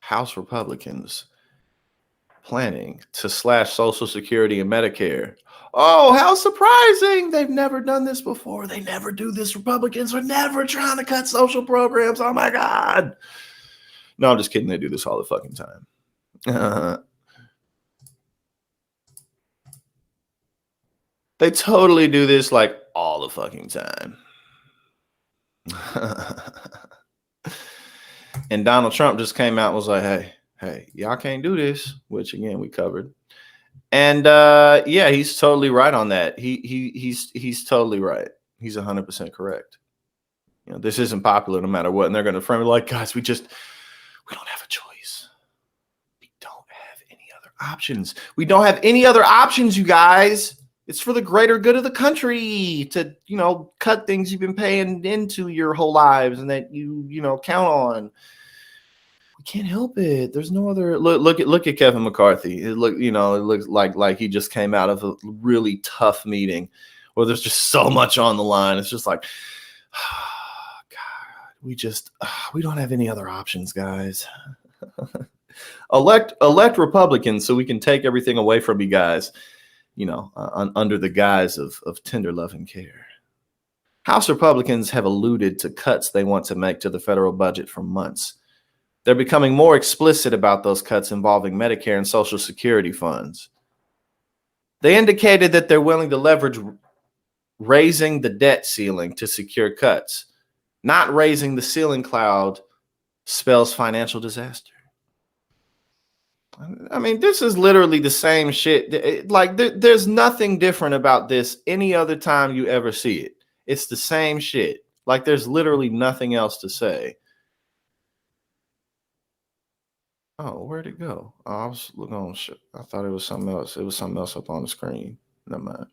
House Republicans planning to slash Social Security and Medicare. Oh, how surprising. They've never done this before. They never do this. Republicans are never trying to cut social programs. Oh my God. No, I'm just kidding. They do this all the fucking time. They totally do this like all the fucking time. And Donald Trump just came out and was like, hey, y'all can't do this, which again, we covered. And yeah, he's totally right on that. He's totally right. He's 100% correct. You know, this isn't popular no matter what. And they're going to frame it like, guys, we don't have a choice. We don't have any other options. We don't have any other options, you guys. It's for the greater good of the country to, you know, cut things you've been paying into your whole lives and that you know, count on. We can't help it. There's no other. Look at Kevin McCarthy. It looks like he just came out of a really tough meeting where there's just so much on the line. It's just like, oh, God, we don't have any other options, guys. elect Republicans so we can take everything away from you guys. You know, under the guise of tender love and care. House Republicans have alluded to cuts they want to make to the federal budget for months. They're becoming more explicit about those cuts involving Medicare and Social Security funds. They indicated that they're willing to leverage raising the debt ceiling to secure cuts. Not raising the ceiling cloud spells financial disaster. I mean, this is literally the same shit. Like, there's nothing different about this any other time you ever see it. It's the same shit. Like, there's literally nothing else to say. Oh, where'd it go? Oh, I was looking on shit. I thought it was something else. It was something else up on the screen. Never mind.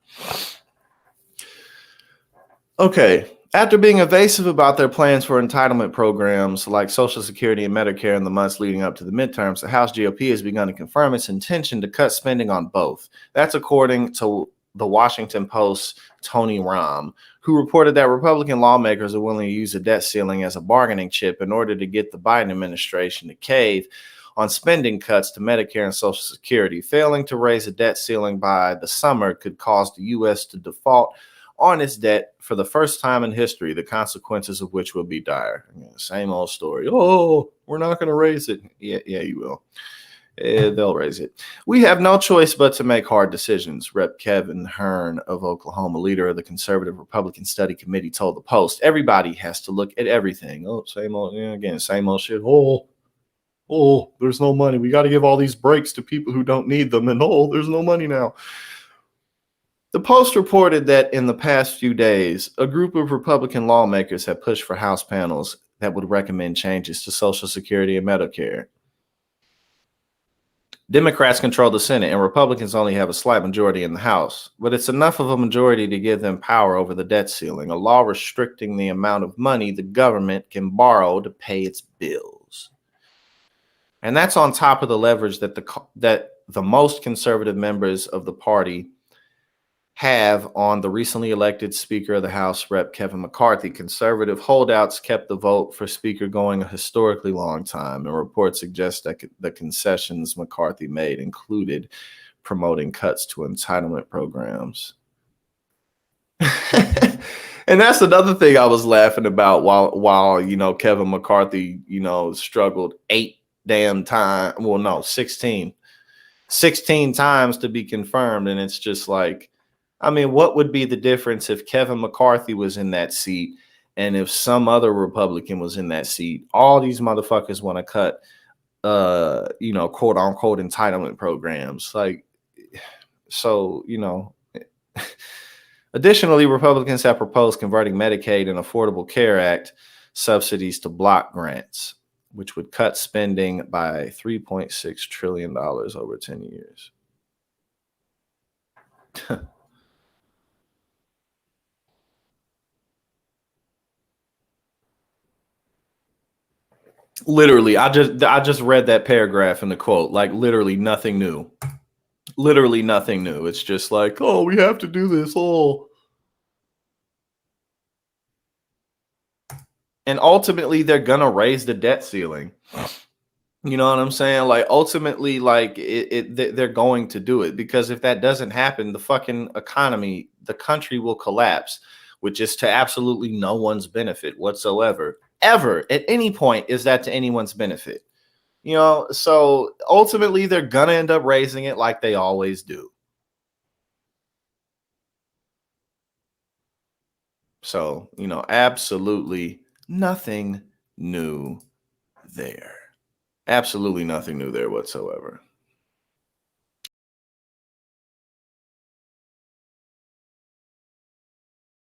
Okay. After being evasive about their plans for entitlement programs like Social Security and Medicare in the months leading up to the midterms, the House GOP has begun to confirm its intention to cut spending on both. That's according to the Washington Post's Tony Rahm, who reported that Republican lawmakers are willing to use the debt ceiling as a bargaining chip in order to get the Biden administration to cave on spending cuts to Medicare and Social Security. Failing to raise the debt ceiling by the summer could cause the U.S. to default on its debt for the first time in history, the consequences of which will be dire. Same old story. Oh, we're not going to raise it. Yeah, you will. They'll raise it. We have no choice but to make hard decisions, Rep. Kevin Hern of Oklahoma, leader of the Conservative Republican Study Committee, told the Post. Everybody has to look at everything. Oh, same old, again, same old shit. Oh, there's no money. We got to give all these breaks to people who don't need them. And there's no money now. The Post reported that in the past few days, a group of Republican lawmakers have pushed for House panels that would recommend changes to Social Security and Medicare. Democrats control the Senate, and Republicans only have a slight majority in the House, but it's enough of a majority to give them power over the debt ceiling, a law restricting the amount of money the government can borrow to pay its bills. And that's on top of the leverage that the most conservative members of the party have on the recently elected Speaker of the House, Rep. Kevin McCarthy. Conservative holdouts kept the vote for Speaker going a historically long time, and reports suggest that the concessions McCarthy made included promoting cuts to entitlement programs. And that's another thing I was laughing about while Kevin McCarthy, struggled 16 times to be confirmed. And it's just like, I mean, what would be the difference if Kevin McCarthy was in that seat and if some other Republican was in that seat? All these motherfuckers want to cut, quote unquote entitlement programs. Additionally, Republicans have proposed converting Medicaid and Affordable Care Act subsidies to block grants, which would cut spending by $3.6 trillion over 10 years. Literally, I just read that paragraph in the quote. Like, literally nothing new. Literally nothing new. It's just like, oh, we have to do this. Oh. And ultimately, they're going to raise the debt ceiling. You know what I'm saying? Like ultimately, like they're going to do it because if that doesn't happen, the fucking economy, the country will collapse, which is to absolutely no one's benefit whatsoever. Ever at any point is that to anyone's benefit. You know, so ultimately they're gonna end up raising it like they always do. So, absolutely nothing new there. Absolutely nothing new there whatsoever.